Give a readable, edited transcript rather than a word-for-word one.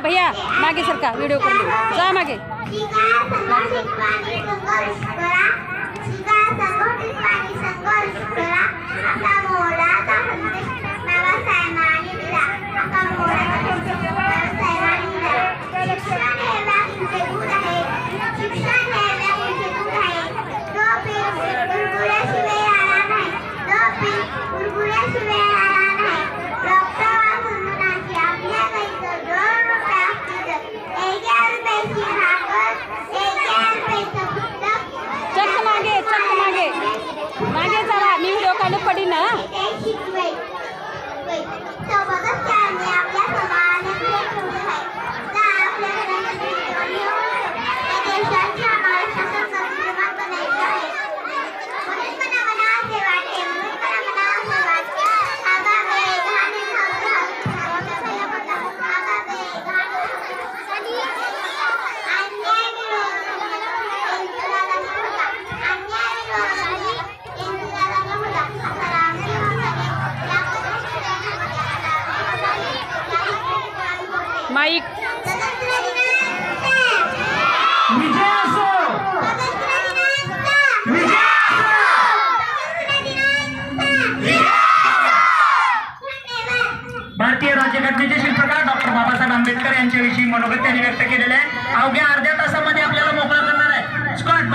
भैया मागे सरका व्हिडिओ करून जा मागे मागे चला मी व्हिडिओ काढून पडी ना माईक भारतीय राज्यघटनेचे शिल्पकार डॉक्टर बाबासाहेब आंबेडकर यांच्याविषयी मनोगत त्यांनी व्यक्त केलेले आहे। अवघ्या अर्ध्या तासामध्ये आपल्याला मोकळा करणार आहे स्कॉट।